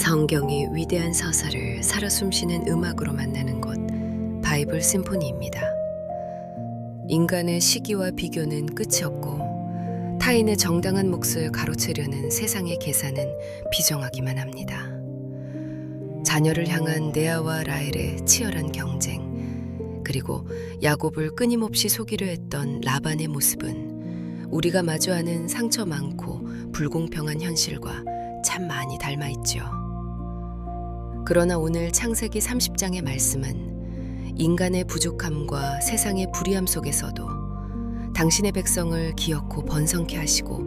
성경의 위대한 서사를 살아 숨쉬는 음악으로 만나는 곳, 바이블 심포니입니다. 인간의 시기와 비교는 끝이 없고 타인의 정당한 몫을 가로채려는 세상의 계산은 비정하기만 합니다. 자녀를 향한 레아와 라헬의 치열한 경쟁, 그리고 야곱을 끊임없이 속이려 했던 라반의 모습은 우리가 마주하는 상처 많고 불공평한 현실과 참 많이 닮아 있죠. 그러나 오늘 창세기 30장의 말씀은 인간의 부족함과 세상의 불의함 속에서도 당신의 백성을 기어코 번성케 하시고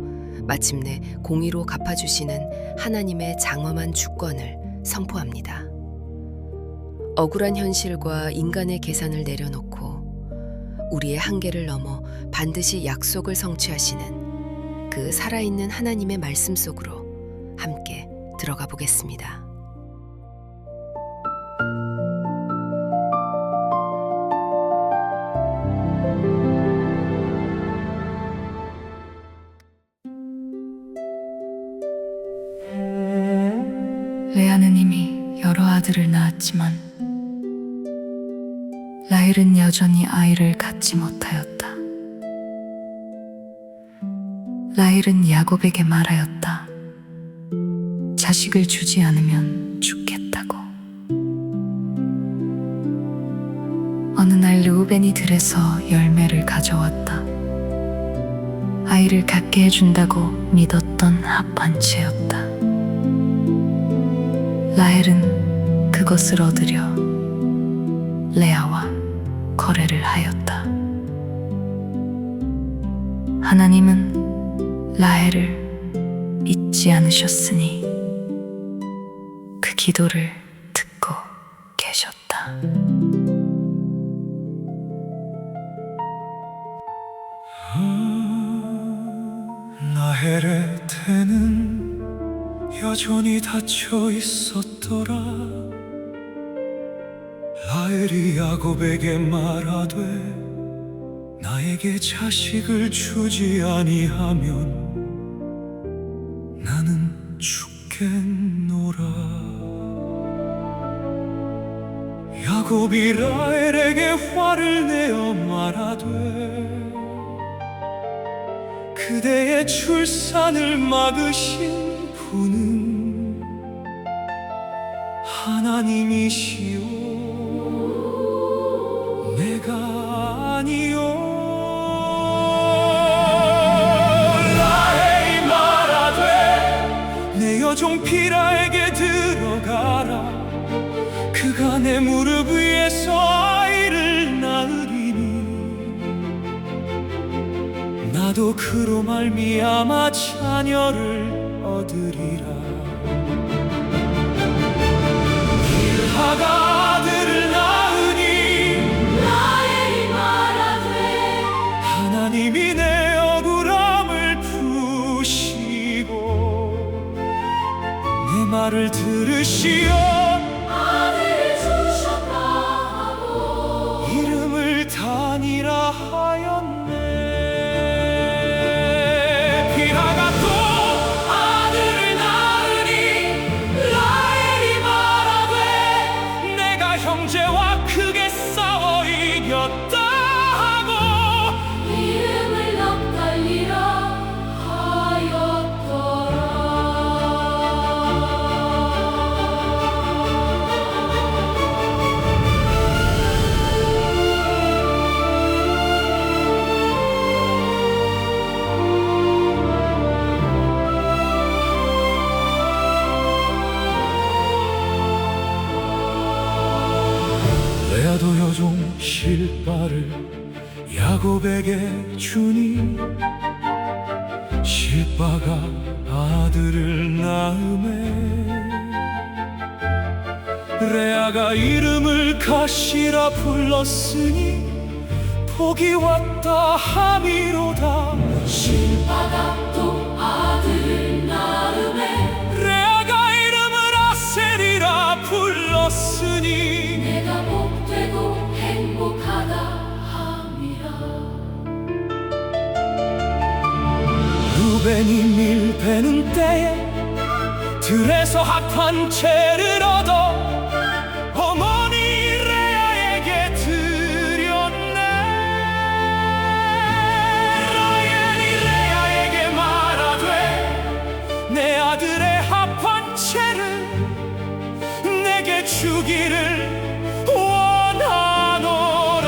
마침내 공의로 갚아주시는 하나님의 장엄한 주권을 선포합니다. 억울한 현실과 인간의 계산을 내려놓고 우리의 한계를 넘어 반드시 약속을 성취하시는 그 살아있는 하나님의 말씀 속으로 함께 들어가 보겠습니다. 레아는 이미 여러 아들을 낳았지만 라헬은 여전히 아이를 갖지 못하였다. 라헬은 야곱에게 말하였다. 자식을 주지 않으면 죽겠다고. 어느 날 르우벤이 들에서 열매를 가져왔다. 아이를 갖게 해준다고 믿었던 합판체였다. 라헬은 그것을 얻으려 레아와 거래를 하였다. 하나님은 라헬을 잊지 않으셨으니 그 기도를 듣고 계셨다. 라헬의 태는 여전히 닫혀 있었더라. 라헬이 야곱에게 말하되 나에게 자식을 주지 아니하면 나는 죽겠노라. 야곱이 라헬에게 화를 내어 말하되 그대의 출산을 막으신 분은 하나님이시오 내가 아니오. 라헬이 말하되 내 여종 비라에게 들어가라. 그가 내 무릎 위에서 아이를 낳으리니 나도 그로 말미암아 자녀를 얻으리라. 빌하가 아들을 낳으니 라헬이 말하되 하나님이 내 억울함을 푸시고 내 말을 들으시어 아들을 주셨다 하고 이름을 다니라 하였네. 빌하가 또 아들을 낳으니 라헬이 말하되 내가 형제와 크게 싸워 이겼다 하고 이름을 납달리라 레아도 여종 실바를 야곱에게 주니 실바가 아들을 낳음에 레아가 이름을 가시라 불렀으니 복이 왔다 함이로다. 실바가 또 아들을 낳음에 레아가 이름을 아셀이라 불렀으니 내가 복되고 행복하다 함이라. 루벤이 밀베는 때에 들에서 합한 채를 얻어 어머니 레아에게 드렸네. 라헬이 레아에게 말하되 내 아들의 합한 채를 내게 주기를 원하노라.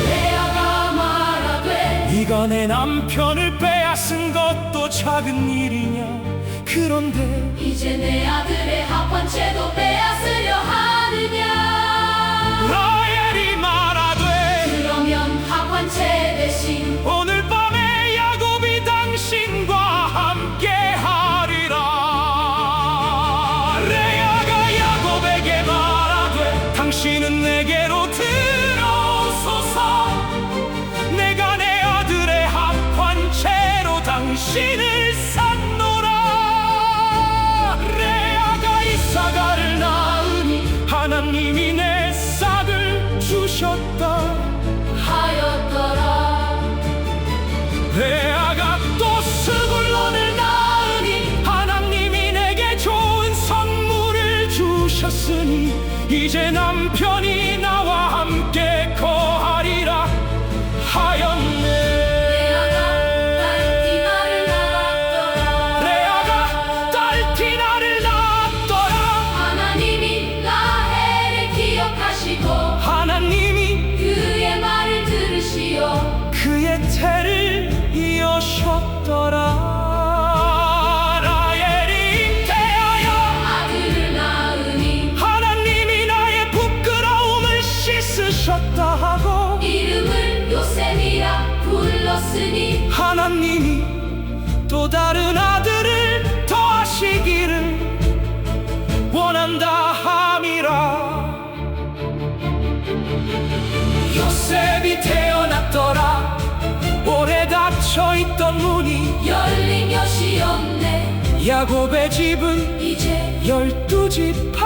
레아가 말하되 네가 내 남편을 빼앗은 것도 작은 일이냐. 그런데 이제 내 아들의 합한 채도 빼앗으려 하느냐. 라헬이 말하되 그러면 합한 채 대신 오늘 밤에 야곱이 당신과 함께 하리라. 레아가 야곱에게 말하되 당신은 내게로 들어오소서. 내가 내 아들의 합한 채로 당신을 샀노라. 레아가 이사가를 낳으니 하나님이 내 싹을 주셨다 하였더라. 레아가 또 스불론을 낳으니 하나님이 내게 좋은 선물을 주셨으니 이제 남편이 나와 함께 거하리라 하였네. 레아가 딸 디나를 낳았더라. 하나님이 라헬을 기억하시고 하나님이 그의 말을 들으시어 그의 태를 이으셨더라. 라헬이 잉태하여 아들을 낳으니 하나님이 나의 부끄러움을 씻으셨다 하고 이름을 요셉이라 불렀으니 하나님이 또 다른 아들을 더하시기를 원한다 함이라. 요셉이 태어났더라. 오래 닫혀있던 문이 열린 것이었네. 야곱의 집은 이제 12지파